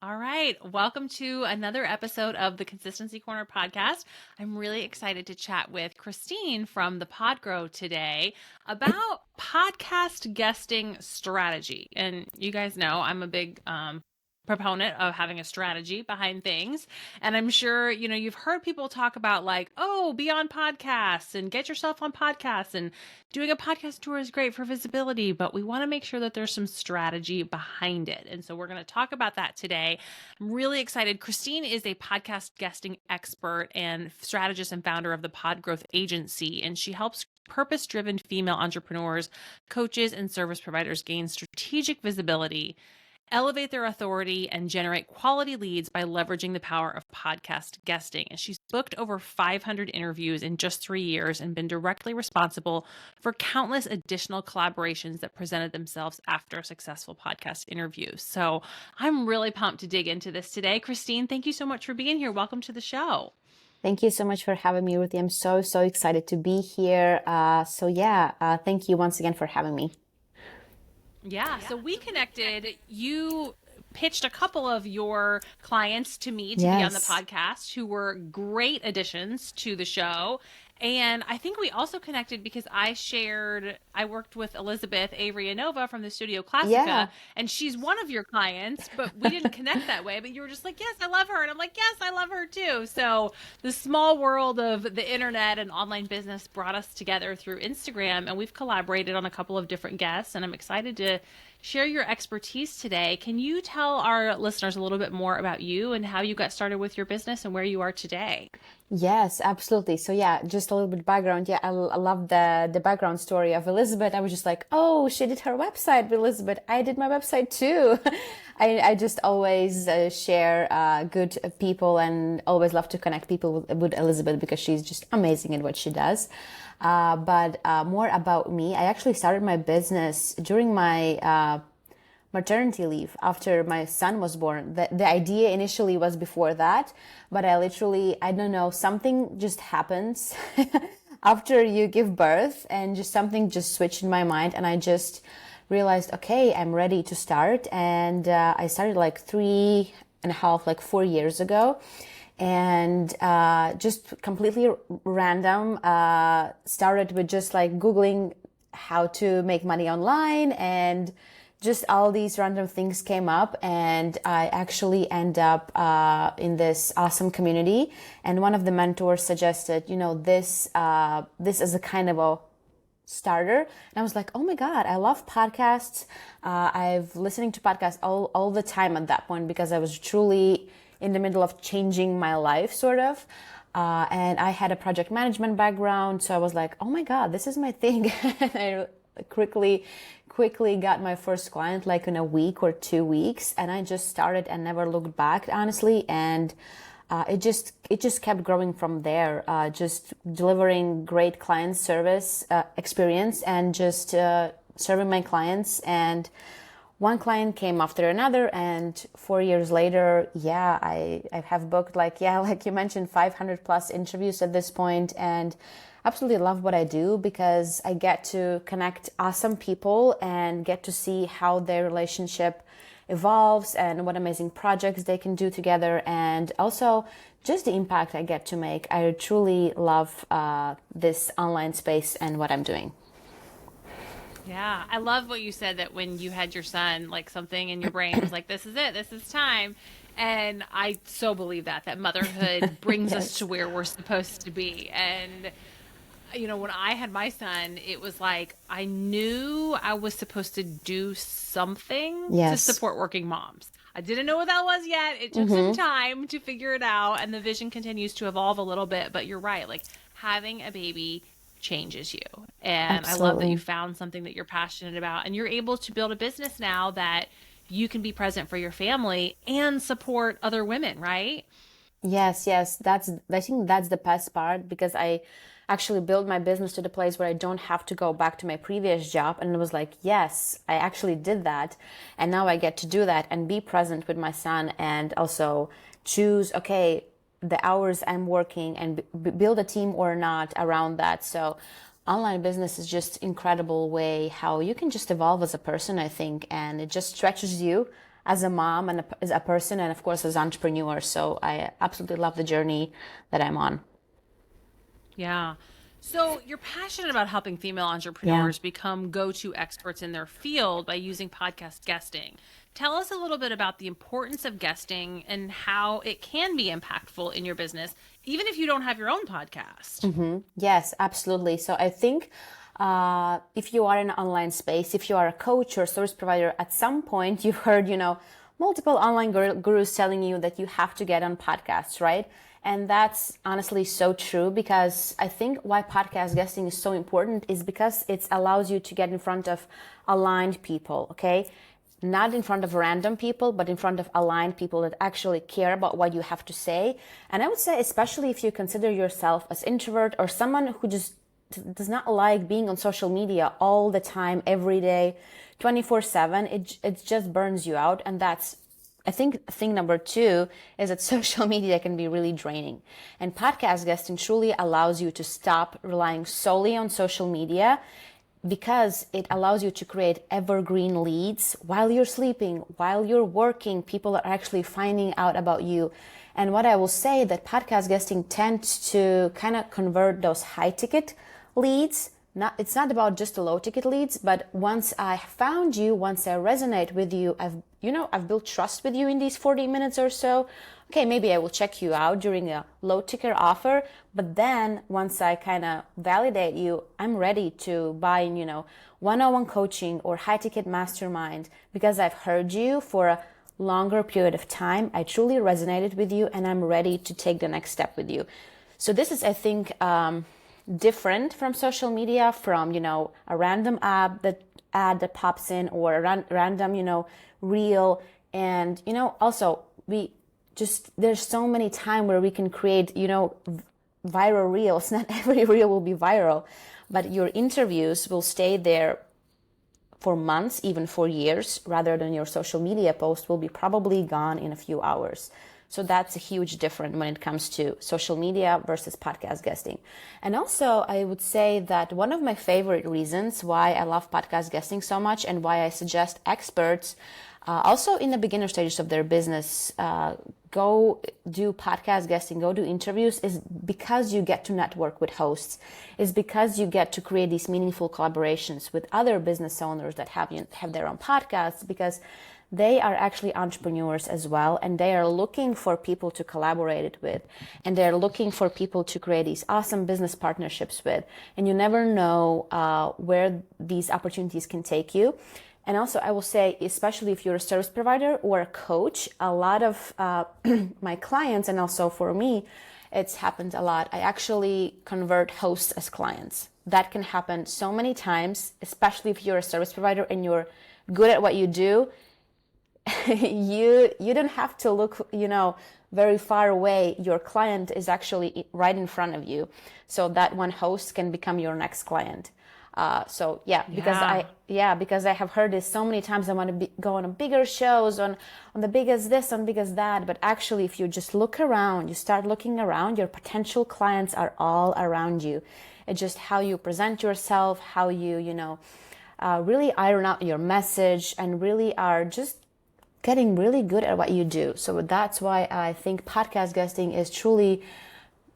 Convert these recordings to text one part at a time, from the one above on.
All right. Welcome to another episode of the Consistency Corner podcast. I'm really excited to chat with Kristine from the Podgrow today about podcast guesting strategy. And you guys know I'm a big proponent of having a strategy behind things. And I'm sure, you've heard people talk about like, oh, be on podcasts and get yourself on podcasts, and doing a podcast tour is great for visibility, but we want to make sure that there's some strategy behind it. And so we're going to talk about that today. I'm really excited. Kristine is a podcast guesting expert and strategist and founder of the Pod Growth Agency, and she helps purpose-driven female entrepreneurs, coaches, and service providers gain strategic visibility, elevate their authority, and generate quality leads by leveraging the power of podcast guesting. And she's booked over 500 interviews in just 3 years and been directly responsible for countless additional collaborations that presented themselves after successful podcast interviews. So I'm really pumped to dig into this today. Kristine, thank you so much for being here. Welcome to the show. Thank you so much for having me, Ruthie. I'm so excited to be here. Thank you once again for having me. Yeah, so we connected. You pitched a couple of your clients to me to be on the podcast, who were great additions to the show. And I think we also connected because I worked with Elizabeth Avery Anova from the Studio Classica, and she's one of your clients, but we didn't connect that way. But you were just like, yes, I love her. And I'm like, yes, I love her too. So the small world of the internet and online business brought us together through Instagram, and we've collaborated on a couple of different guests, and I'm excited to share your expertise today. Can you tell our listeners a little bit more about you and how you got started with your business and where you are today? Yes, absolutely. So just a little bit of background. I love the background story of Elizabeth. I was just like, oh, she did her website, but Elizabeth, I did my website too. I just always share good people and always love to connect people with Elizabeth because she's just amazing at what she does. But more about me, I actually started my business during my maternity leave after my son was born. The idea initially was before that, but I don't know, something just happens after you give birth, and just something just switched in my mind, and I just realized, okay, I'm ready to start. And I started like 4 years ago. And just completely random, started with just like Googling how to make money online, and just all these random things came up, and I actually end up in this awesome community. And one of the mentors suggested, this is a kind of a starter. And I was like, oh my God, I love podcasts. I've listening to podcasts all the time at that point, because I was truly in the middle of changing my life, sort of. And I had a project management background. So I was like, oh my God, this is my thing. And I quickly got my first client like in a week or 2 weeks. And I just started and never looked back, honestly. And it just kept growing from there, just delivering great client service experience, and just serving my clients. And one client came after another, and 4 years later, I have booked like you mentioned, 500 plus interviews at this point, and absolutely love what I do because I get to connect awesome people and get to see how their relationship evolves and what amazing projects they can do together, and also just the impact I get to make. I truly love this online space and what I'm doing. Yeah, I love what you said, that when you had your son, like something in your brain was like, this is it, this is time. And I so believe that motherhood brings us to where we're supposed to be. And, when I had my son, it was like, I knew I was supposed to do something to support working moms. I didn't know what that was yet. It took some time to figure it out. And the vision continues to evolve a little bit. But you're right. Like, having a baby changes you. And Absolutely. I love that you found something that you're passionate about, and you're able to build a business now that you can be present for your family and support other women, right? Yes. I think that's the best part, because I actually built my business to the place where I don't have to go back to my previous job. And it was like, yes, I actually did that. And now I get to do that and be present with my son, and also choose, okay, the hours I'm working, and build a team or not around that. So online business is just incredible way how you can just evolve as a person, I think, and it just stretches you as a mom and as a person, and of course as an entrepreneur. So I absolutely love the journey that I'm on. Yeah. So you're passionate about helping female Yeah. entrepreneurs become go-to experts in their field by using podcast guesting. Tell us a little bit about the importance of guesting and how it can be impactful in your business, even if you don't have your own podcast. Yes, absolutely. So I think if you are in an online space, if you are a coach or service provider, at some point you've heard, multiple online gurus telling you that you have to get on podcasts, right? And that's honestly so true, because I think why podcast guesting is so important is because it allows you to get in front of aligned people, okay? Not in front of random people, but in front of aligned people that actually care about what you have to say. And I would say, especially if you consider yourself as introvert or someone who just does not like being on social media all the time, every day, 24/7, it just burns you out. And that's, I think, thing number two is that social media can be really draining. And podcast guesting truly allows you to stop relying solely on social media, because it allows you to create evergreen leads while you're sleeping, while you're working. People are actually finding out about you. And what I will say, that podcast guesting tends to kind of convert those high ticket leads. It's not about just the low ticket leads, but once I found you, once I resonate with you, I've built trust with you in these 40 minutes or so. Okay, maybe I will check you out during a low ticket offer, but then once I kind of validate you, I'm ready to buy in, one-on-one coaching or high ticket mastermind, because I've heard you for a longer period of time. I truly resonated with you and I'm ready to take the next step with you. So this is, I think, different from social media, from, a random ad that pops in, or a random, reel. And, also there's so many times where we can create, viral reels. Not every reel will be viral, but your interviews will stay there for months, even for years, rather than your social media post will be probably gone in a few hours. So that's a huge difference when it comes to social media versus podcast guesting. And also, I would say that one of my favorite reasons why I love podcast guesting so much, and why I suggest experts also in the beginner stages of their business go do podcast guesting, go do interviews, is because you get to network with hosts, is because you get to create these meaningful collaborations with other business owners that have their own podcasts, because they are actually entrepreneurs as well, and they are looking for people to collaborate it with, and they're looking for people to create these awesome business partnerships with. And you never know where these opportunities can take you. And also, I will say, especially if you're a service provider or a coach, a lot of my clients, and also for me, it's happened a lot. I actually convert hosts as clients. That can happen so many times, especially if you're a service provider and you're good at what you do. You don't have to look, very far away. Your client is actually right in front of you. So that one host can become your next client. Because I have heard this so many times. I want to go on bigger shows, on the biggest this, on biggest that. But actually, if you just look around, you start looking around, your potential clients are all around you. It's just how you present yourself, how you, really iron out your message, and really are just getting really good at what you do. So that's why I think podcast guesting is truly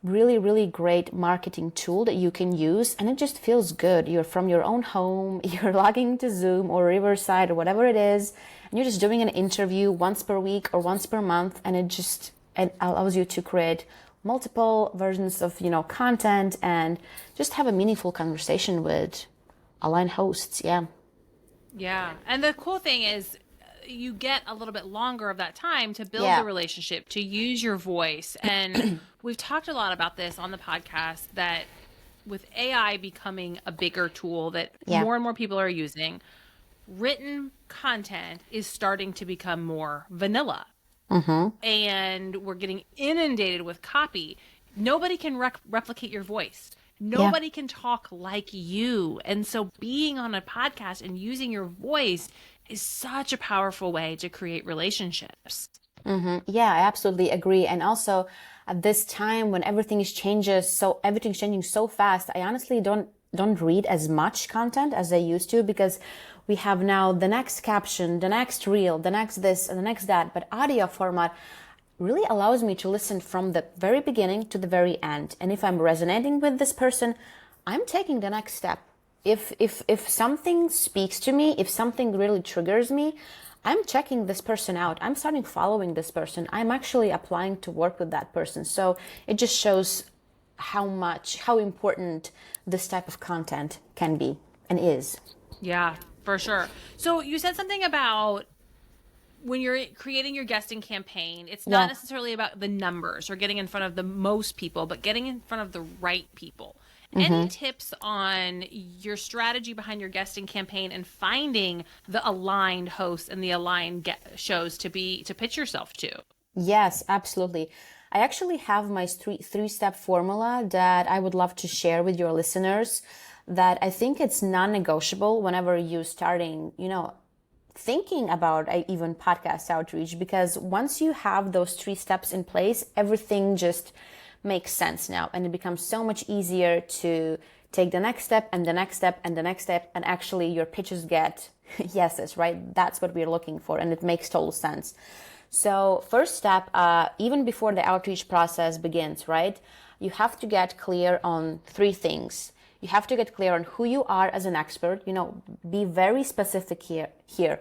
really, really great marketing tool that you can use, and it just feels good. You're from your own home, you're logging into Zoom or Riverside or whatever it is, and you're just doing an interview once per week or once per month, and it allows you to create multiple versions of, content, and just have a meaningful conversation with aligned hosts. Yeah. And the cool thing is, you get a little bit longer of that time to build the relationship, to use your voice. And we've talked a lot about this on the podcast, that with AI becoming a bigger tool that more and more people are using, written content is starting to become more vanilla. And we're getting inundated with copy. Nobody can replicate your voice. Nobody can talk like you. And so being on a podcast and using your voice is such a powerful way to create relationships. Yeah, I absolutely agree. And also at this time when everything's changing so fast, I honestly don't read as much content as I used to, because we have now the next caption, the next reel, the next this, and the next that. But audio format really allows me to listen from the very beginning to the very end. And if I'm resonating with this person, I'm taking the next step. If something speaks to me, if something really triggers me, I'm checking this person out. I'm starting following this person. I'm actually applying to work with that person. So it just shows how important this type of content can be and is. Yeah, for sure. So you said something about when you're creating your guesting campaign, it's not necessarily about the numbers or getting in front of the most people, but getting in front of the right people. Any tips on your strategy behind your guesting campaign and finding the aligned hosts and the aligned shows to pitch yourself to? Yes, absolutely. I actually have my three-step formula that I would love to share with your listeners, that I think it's non-negotiable whenever you're starting, thinking about even podcast outreach, because once you have those 3 steps in place, everything just makes sense now, and it becomes so much easier to take the next step and the next step and the next step, and actually your pitches get yeses, right? That's what we're looking for, and it makes total sense. So first step, even before the outreach process begins, right? You have to get clear on 3 things. You have to get clear on who you are as an expert. Be very specific here.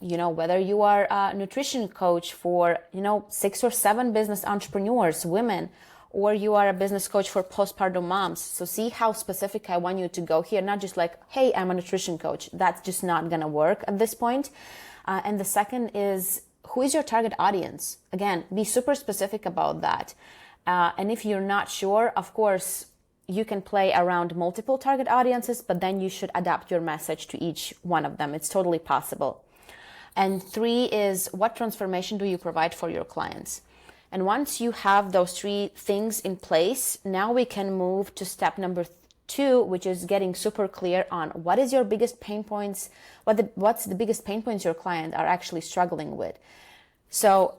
Whether you are a nutrition coach for, 6 or 7 business entrepreneurs, women, or you are a business coach for postpartum moms. So see how specific I want you to go here, not just like, hey, I'm a nutrition coach. That's just not going to work at this point. And the second is, who is your target audience? Again, be super specific about that. And if you're not sure, of course, you can play around multiple target audiences, but then you should adapt your message to each one of them. It's totally possible. And 3 is, what transformation do you provide for your clients? And once you have those 3 things in place, now we can move to step number 2, which is getting super clear on what is your biggest pain points, what's the biggest pain points your clients are actually struggling with. So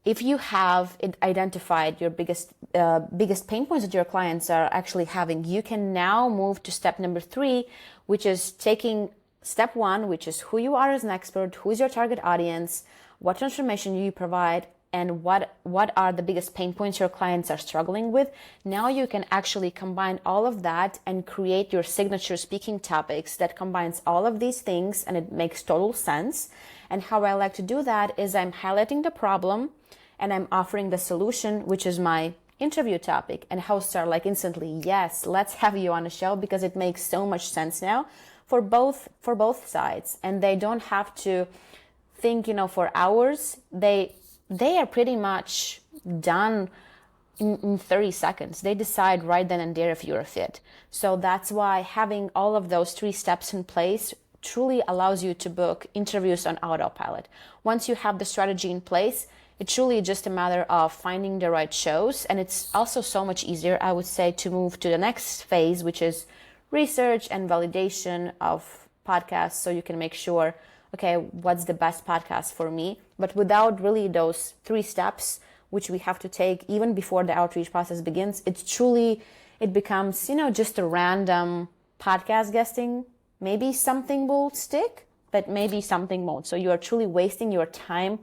if you have identified your biggest pain points that your clients are actually having, you can now move to step number 3, which is taking step 1, which is who you are as an expert, who is your target audience, what transformation you provide, and what are the biggest pain points your clients are struggling with. Now you can actually combine all of that and create your signature speaking topics that combines all of these things, and it makes total sense. And how I like to do that is I'm highlighting the problem and I'm offering the solution, which is my interview topic. And hosts are like instantly, yes, let's have you on the show, because it makes so much sense now for both sides. And they don't have to think, for hours. They are pretty much done in 30 seconds. They decide right then and there if you're a fit. So that's why having all of those 3 steps in place truly allows you to book interviews on autopilot. Once you have the strategy in place, it's truly just a matter of finding the right shows. And it's also so much easier, I would say, to move to the next phase, which is research and validation of podcasts, so you can make sure, okay, what's the best podcast for me? But without really those 3 steps, which we have to take even before the outreach process begins, it becomes, just a random podcast guesting. Maybe something will stick, but maybe something won't. So you are truly wasting your time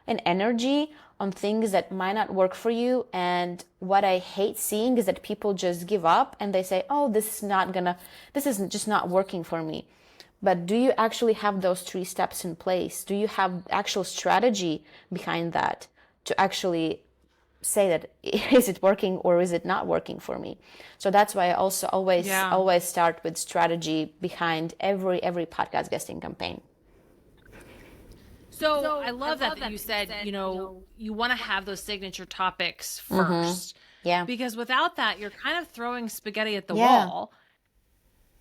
and energy on things that might not work for you. And what I hate seeing is that people just give up and they say, oh, this is just not working for me. But do you actually have those 3 steps in place? Do you have actual strategy behind that to actually say that, is it working or is it not working for me? So that's why I also always start with strategy behind every podcast guesting campaign. So I love that you said, you want to have those signature topics first. Yeah. Because without that, you're kind of throwing spaghetti at the wall.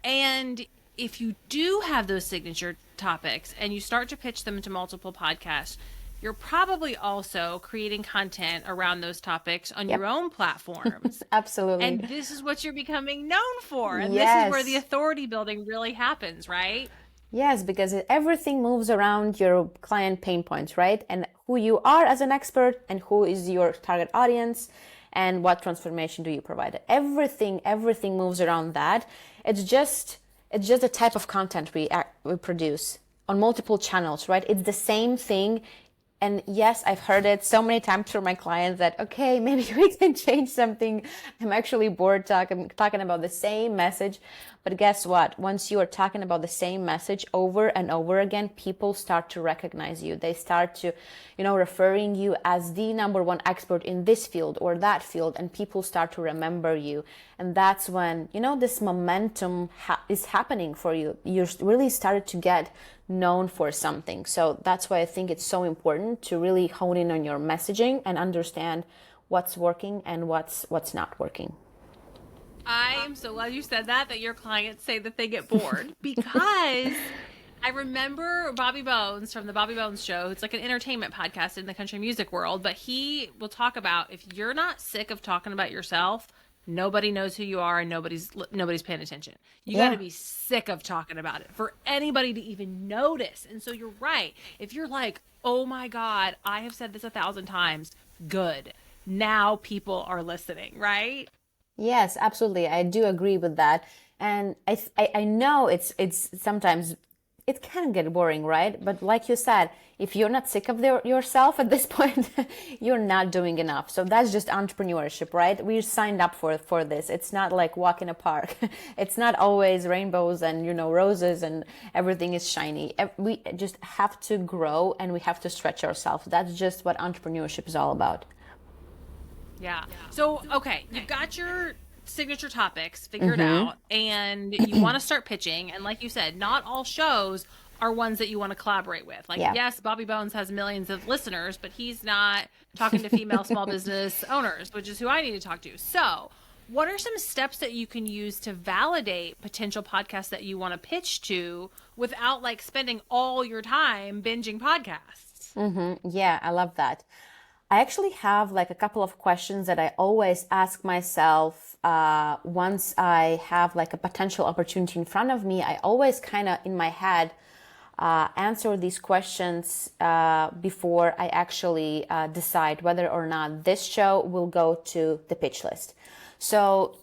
And if you do have those signature topics and you start to pitch them to multiple podcasts, you're probably also creating content around those topics on your own platforms. Absolutely. And this is what you're becoming known for. And this is where the authority building really happens, right? Yes, because everything moves around your client pain points, right? And who you are as an expert and who is your target audience and what transformation do you provide. Everything moves around that. It's just the type of content we produce. on multiple channels, right? It's the same thing. And yes, I've heard it so many times from my clients that, okay, maybe we can change something. I'm actually bored talking about the same message. But guess what? Once you are talking about the same message over and over again, people start to recognize you. They start to, referring you as the number one expert in this field or that field, and people start to remember you. And that's when, this momentum is happening for you. You're really started to get known for something. So that's why I think it's so important to really hone in on your messaging and understand what's working and what's not working. I am so glad you said that your clients say that they get bored, because I remember Bobby Bones from the Bobby Bones Show. It's like an entertainment podcast in the country music world, but he will talk about, if you're not sick of talking about yourself, nobody knows who you are and nobody's paying attention. You got to be sick of talking about it for anybody to even notice. And so you're right. If you're like, oh my God, I have said this 1,000 times, good. Now people are listening, right? Yes, absolutely. I do agree with that. And I know it's sometimes it can get boring, right? But like you said, if you're not sick of yourself at this point, you're not doing enough. So that's just entrepreneurship, right? We signed up for this. It's not like walk in a park. It's not always rainbows and, roses and everything is shiny. We just have to grow and we have to stretch ourselves. That's just what entrepreneurship is all about. Yeah. So, okay, you've got your signature topics figured out and you want to start pitching. And like you said, not all shows are ones that you want to collaborate with. Like, yes, Bobby Bones has millions of listeners, but he's not talking to female small business owners, which is who I need to talk to. So what are some steps that you can use to validate potential podcasts that you want to pitch to without like spending all your time binging podcasts? Yeah, I love that. I actually have like a couple of questions that I always ask myself once I have like a potential opportunity in front of me. I always kind of in my head answer these questions before I actually decide whether or not this show will go to the pitch list. So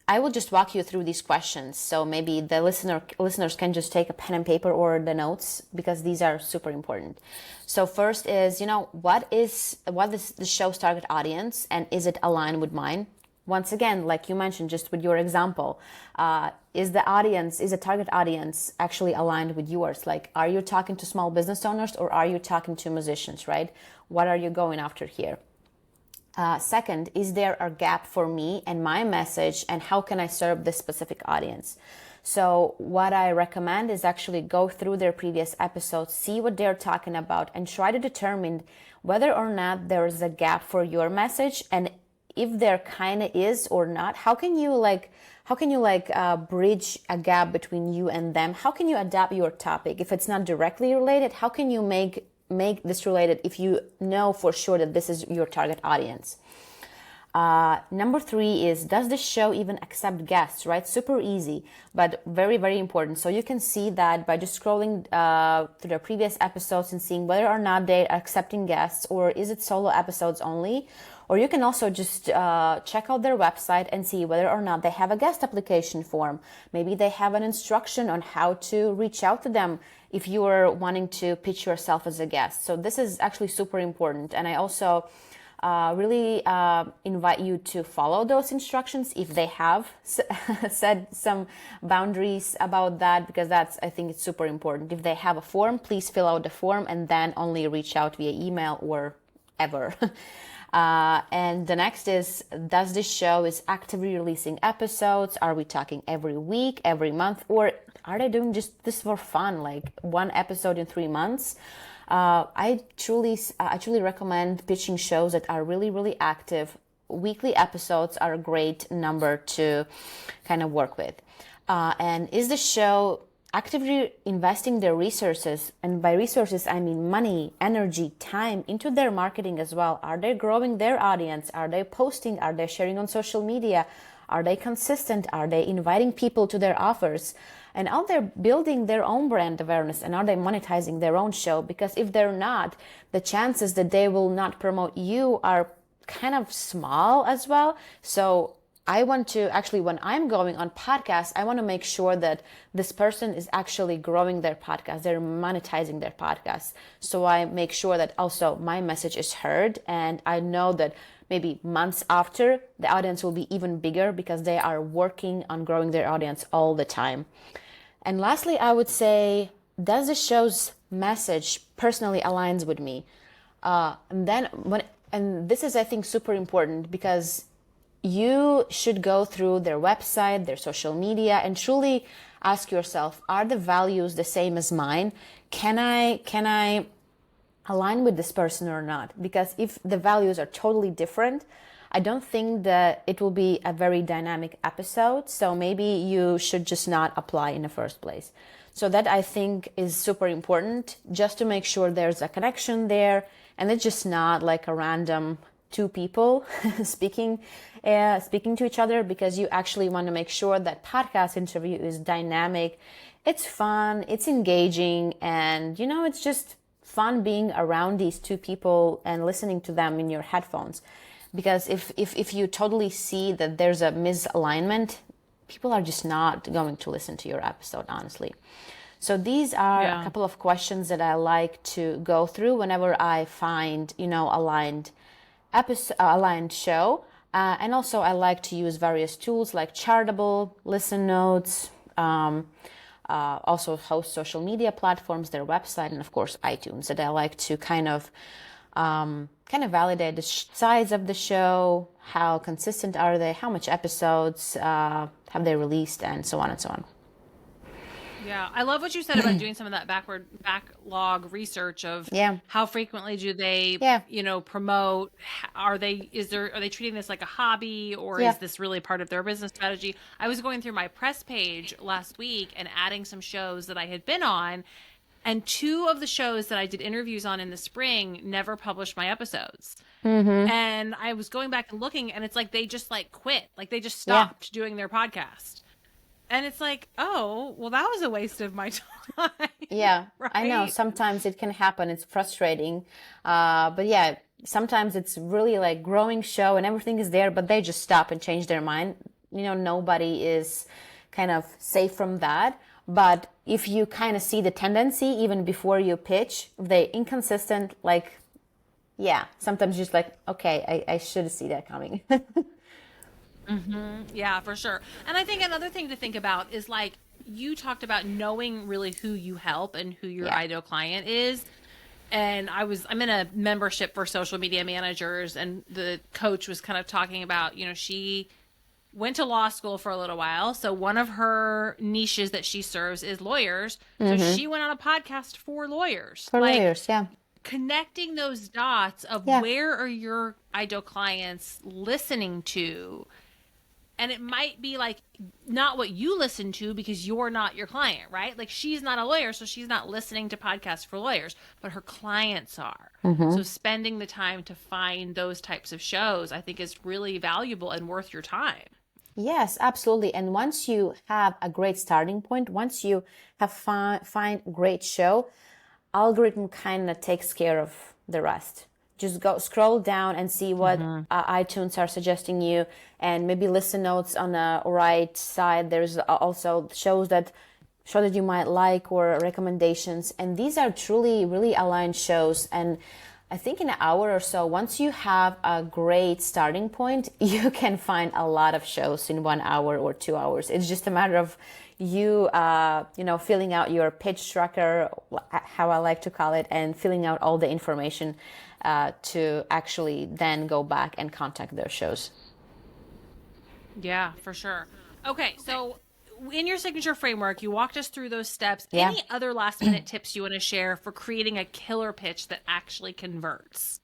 I will just walk you through these questions. So maybe the listeners can just take a pen and paper or the notes, because these are super important. So first is, what is the show's target audience, and is it aligned with mine? Once again, like you mentioned, just with your example, is the target audience actually aligned with yours? Like, are you talking to small business owners or are you talking to musicians, right? What are you going after here? Second, is there a gap for me and my message, and how can I serve this specific audience? So what I recommend is actually go through their previous episodes, see what they're talking about, and try to determine whether or not there is a gap for your message. And if there kind of is or not, how can you bridge a gap between you and them? How can you adapt your topic? If it's not directly related, how can you make this related if you know for sure that this is your target audience? Number 3 is, does the show even accept guests, right? Super easy, but very, very important. So you can see that by just scrolling through their previous episodes and seeing whether or not they are accepting guests, or is it solo episodes only? Or you can also just check out their website and see whether or not they have a guest application form. Maybe they have an instruction on how to reach out to them if you are wanting to pitch yourself as a guest. So this is actually super important. And I also really invite you to follow those instructions if they have set some boundaries about that, because I think it's super important. If they have a form, please fill out the form and then only reach out via email or ever. And the next is, does this show is actively releasing episodes? Are we talking every week, every month, or are they doing just this for fun, like one episode in 3 months? I truly recommend pitching shows that are really, really active. Weekly episodes are a great number to kind of work with. And is the show actively investing their resources, and by resources I mean money, energy, time, into their marketing as well? Are they growing their audience? Are they posting? Are they sharing on social media? Are they consistent? Are they inviting people to their offers? And are they building their own brand awareness, and are they monetizing their own show? Because if they're not, the chances that they will not promote you are kind of small as well. So I want to actually, when I'm going on podcasts, I want to make sure that this person is actually growing their podcast, they're monetizing their podcast. So I make sure that also my message is heard, and I know that maybe months after, the audience will be even bigger because they are working on growing their audience all the time. And lastly, I would say, does the show's message personally aligns with me? And this is, I think, super important, because you should go through their website, their social media, and truly ask yourself, are the values the same as mine? Can I align with this person or not? Because if the values are totally different, I don't think that it will be a very dynamic episode. So maybe you should just not apply in the first place. So that, I think, is super important, just to make sure there's a connection there, and it's just not like a random two people speaking to each other, because you actually want to make sure that podcast interview is dynamic, it's fun, it's engaging, and it's just fun being around these two people and listening to them in your headphones. Because if you totally see that there's a misalignment, people are just not going to listen to your episode, honestly. So these are a couple of questions that I like to go through whenever I find aligned show. And also I like to use various tools like Chartable, Listen Notes, also host social media platforms, their website, and of course iTunes, that I like to kind of validate the size of the show, how consistent are they, how much episodes have they released, and so on and so on. Yeah, I love what you said about doing some of that backlog research of how frequently do they, promote? Are they treating this like a hobby, or is this really part of their business strategy? I was going through my press page last week and adding some shows that I had been on, and two of the shows that I did interviews on in the spring never published my episodes. Mm-hmm. And I was going back and looking, and it's like they just quit, like they just stopped doing their podcast. And it's like, oh, well, that was a waste of my time. Yeah, right? I know. Sometimes it can happen. It's frustrating. But yeah, sometimes it's really like growing show and everything is there, but they just stop and change their mind. Nobody is kind of safe from that. But if you kind of see the tendency, even before you pitch, if they're inconsistent, sometimes just like, okay, I should see that coming. Mm-hmm. Yeah, for sure. And I think another thing to think about is you talked about knowing really who you help and who your ideal client is. And I'm in a membership for social media managers, and the coach was kind of talking about, she went to law school for a little while. So one of her niches that she serves is lawyers. So she went on a podcast for lawyers. For lawyers, yeah. Connecting those dots of where are your ideal clients listening to. And it might be not what you listen to because you're not your client, right? She's not a lawyer, so she's not listening to podcasts for lawyers, but her clients are. Mm-hmm. So spending the time to find those types of shows, I think, is really valuable and worth your time. Yes, absolutely. And once you have a great starting point, once you have find great show, algorithm kind of takes care of the rest. Just go scroll down and see what iTunes are suggesting you, and maybe Listen Notes on the right side. There's also shows that you might like, or recommendations. And these are truly, really aligned shows. And I think in an hour or so, once you have a great starting point, you can find a lot of shows in 1 hour or 2 hours. It's just a matter of you, filling out your pitch tracker, how I like to call it, and filling out all the information to actually then go back and contact those shows. Yeah, for sure. Okay, so in your signature framework, you walked us through those steps. Yeah. Any other last minute tips you want to share for creating a killer pitch that actually converts?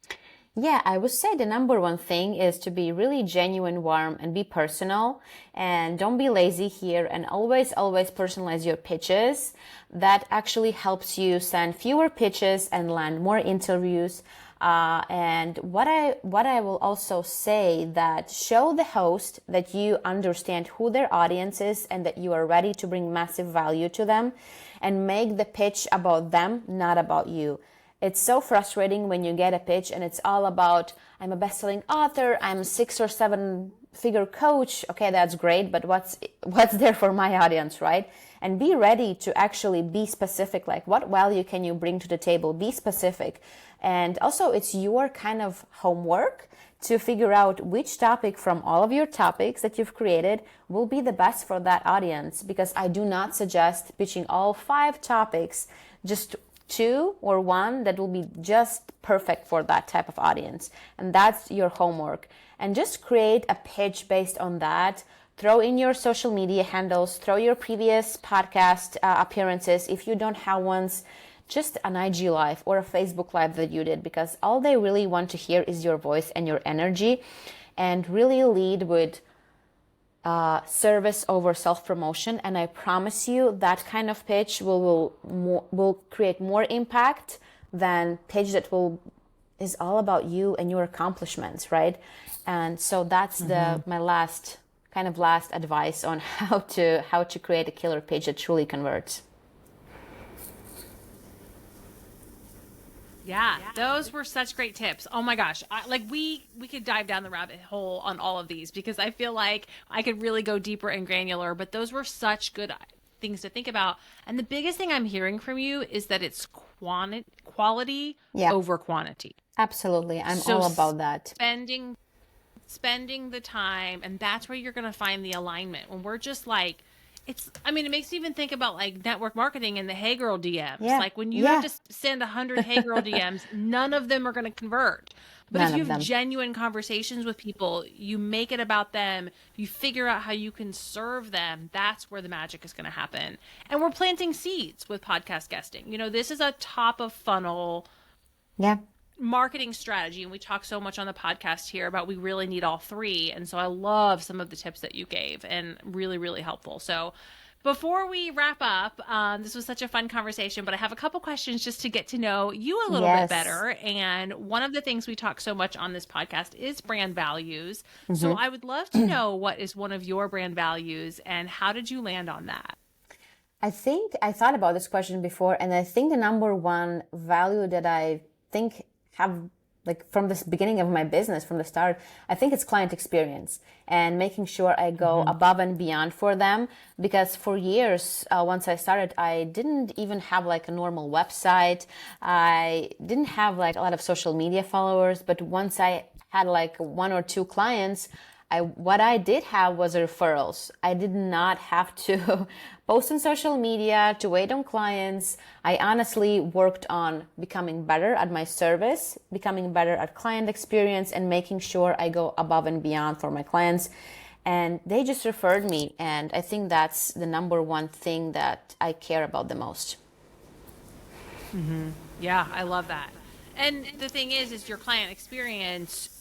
Yeah, I would say the number one thing is to be really genuine, warm, and be personal. And don't be lazy here, and always personalize your pitches. That actually helps you send fewer pitches and land more interviews. And what I will also say, that show the host that you understand who their audience is and that you are ready to bring massive value to them, and make the pitch about them, not about you. It's so frustrating when you get a pitch and it's all about, I'm a best-selling author, I'm 6 or 7 figure coach, okay, that's great, but what's there for my audience, right? And be ready to actually be specific, like what value can you bring to the table? Be specific. And also it's your kind of homework to figure out which topic from all of your topics that you've created will be the best for that audience, because I do not suggest pitching all 5 topics, just 2 or 1 that will be just perfect for that type of audience. And that's your homework. And just create a pitch based on that. Throw in your social media handles, throw your previous podcast appearances. If you don't have ones, just an IG live or a Facebook live that you did, because all they really want to hear is your voice and your energy, and really lead with service over self-promotion. And I promise you that kind of pitch will create more impact than pitch that is all about you and your accomplishments, right? And so that's my last advice on how to create a killer pitch that truly converts. Yeah, those were such great tips. Oh my gosh. We could dive down the rabbit hole on all of these, because I feel like I could really go deeper and granular, but those were such good things to think about. And the biggest thing I'm hearing from you is that it's quality over quantity. Absolutely. I'm all about that. Spending the time, and that's where you're going to find the alignment. When we're just like, it makes me even think about like network marketing and the Hey Girl DMs. Yeah. Like when you have to send 100 Hey Girl DMs, none of them are going to convert. But if you have genuine conversations with people, you make it about them, you figure out how you can serve them, that's where the magic is going to happen. And we're planting seeds with podcast guesting. This is a top of funnel marketing strategy, and we talk so much on the podcast here about we really need all 3. And so I love some of the tips that you gave, and really, really helpful. So before we wrap up, this was such a fun conversation, but I have a couple questions just to get to know you a little bit better. And one of the things we talk so much on this podcast is brand values. So I would love to know, what is one of your brand values, and how did you land on that? I think I thought about this question before, and I think the number one value that I think have, like, from this beginning of my business, from the start, I think it's client experience and making sure I go above and beyond for them. Because for years, once I started, I didn't even have like a normal website. I didn't have like a lot of social media followers. But once I had like 1 or 2 clients, what I did have was referrals. I did not have to post on social media to wait on clients. I honestly worked on becoming better at my service, becoming better at client experience, and making sure I go above and beyond for my clients. And they just referred me. And I think that's the number one thing that I care about the most. Yeah, I love that. And the thing is your client experience,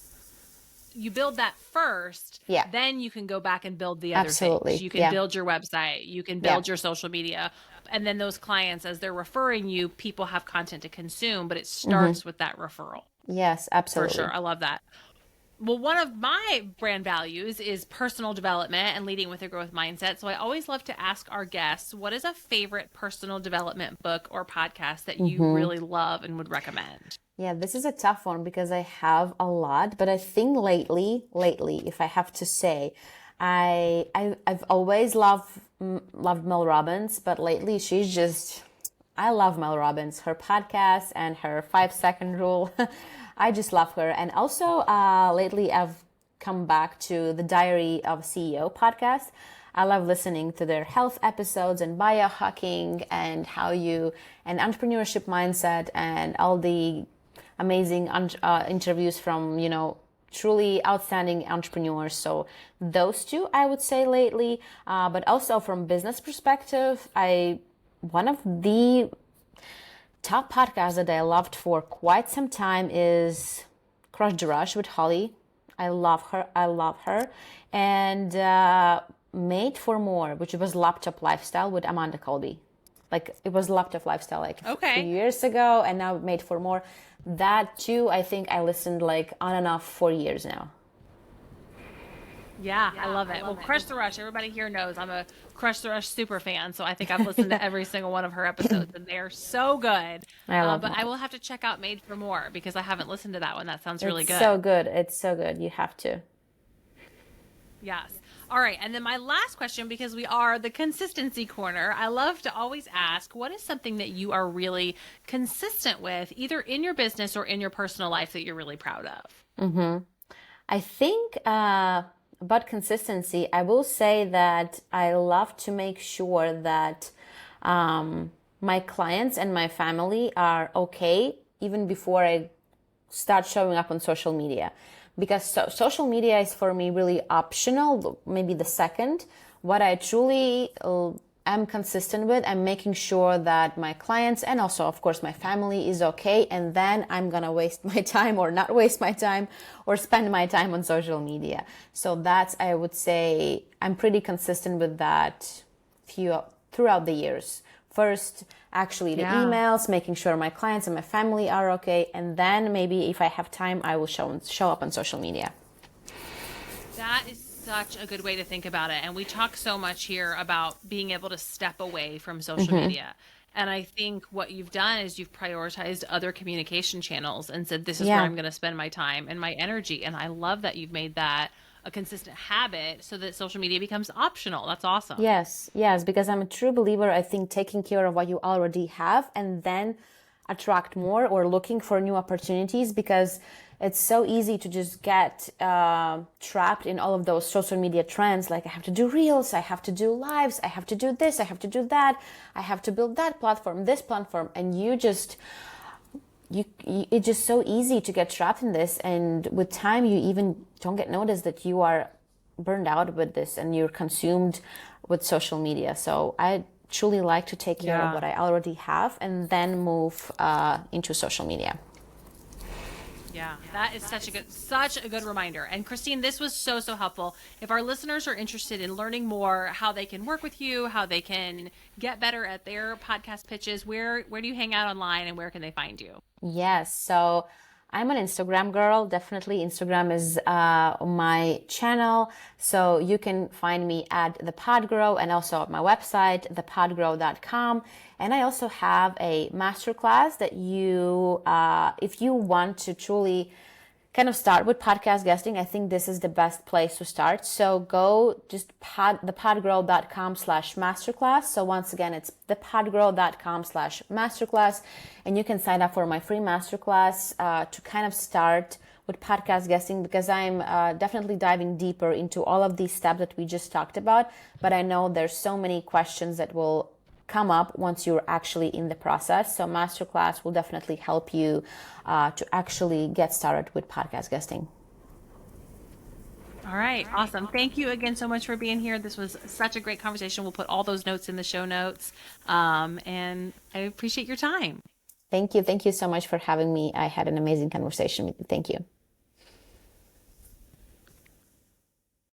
you build that first, then you can go back and build the other things. You can build your website, you can build your social media, and then those clients, as they're referring you, people have content to consume, but it starts with that referral. Yes, absolutely. For sure. I love that. Well, one of my brand values is personal development and leading with a growth mindset. So I always love to ask our guests, what is a favorite personal development book or podcast that you really love and would recommend? Yeah, this is a tough one because I have a lot, but I think lately, if I have to say, I've always loved Mel Robbins, but lately I love Mel Robbins, her podcast and her 5-second rule. I just love her. And also lately I've come back to the Diary of a CEO podcast. I love listening to their health episodes and biohacking and and entrepreneurship mindset and all the amazing interviews from, truly outstanding entrepreneurs. So those 2, I would say lately, but also from business perspective, one of the top podcasts that I loved for quite some time is Crush the Rush with Holly. I love her. And Made for More, which was Laptop Lifestyle with Amanda Colby. Like, it was Laptop Lifestyle a few years ago, and now Made for More. That too, I think I listened like on and off for years now. Yeah, I love it. Well, Crush the Rush, everybody here knows I'm a Crush the Rush super fan, so I think I've listened to every single one of her episodes, and they're so good. I love But I will have to check out Made for More because I haven't listened to that one. That sounds really good. It's so good. It's so good. You have to. Yes. All right. And then my last question, because we are the consistency corner, I love to always ask, what is something that you are really consistent with, either in your business or in your personal life, that you're really proud of? I think about consistency, I will say that I love to make sure that my clients and my family are okay even before I start showing up on social media. Because social media is for me really optional, maybe the second. What I truly am consistent with, I'm making sure that my clients and also, of course, my family is okay. And then I'm going to waste my time or not waste my time or spend my time on social media. So that's, I would say, I'm pretty consistent with that throughout the years. First, actually the Yeah. emails, making sure my clients and my family are okay. And then maybe if I have time, I will show up on social media. That is such a good way to think about it. And we talk so much here about being able to step away from social media. And I think what you've done is you've prioritized other communication channels and said, this is where Yeah. I'm going to spend my time and my energy. And I love that you've made that a consistent habit so that social media becomes optional. That's awesome. Yes, yes, because I'm a true believer. I think taking care of what you already have and then attract more or looking for new opportunities because it's so easy to just get trapped in all of those social media trends. Like, I have to do reels, I have to do lives, I have to do this, I have to do that, I have to build that platform, this platform, and it's just so easy to get trapped in this, and with time you even don't get noticed that you are burned out with this and you're consumed with social media. So I truly like to take care of Yeah. what I already have and then move into social media. Yeah, that is such a good reminder. And Kristine, this was so, so helpful. If our listeners are interested in learning more how they can work with you, how they can get better at their podcast pitches, where do you hang out online and where can they find you? Yes, so I'm an Instagram girl. Definitely, Instagram is my channel. So you can find me at the Podgrow and also at my website, thepodgrow.com. And I also have a masterclass that if you want to truly kind of start with podcast guesting, I think this is the best place to start. So go just thepodgrow.com/masterclass. So once again, it's thepodgrow.com/masterclass. And you can sign up for my free masterclass to kind of start with podcast guesting because I'm definitely diving deeper into all of these steps that we just talked about. But I know there's so many questions that will come up once you're actually in the process. So masterclass will definitely help you to actually get started with podcast guesting. All right, awesome. Thank you again so much for being here. This was such a great conversation. We'll put all those notes in the show notes. And I appreciate your time. Thank you. Thank you so much for having me. I had an amazing conversation with you. Thank you.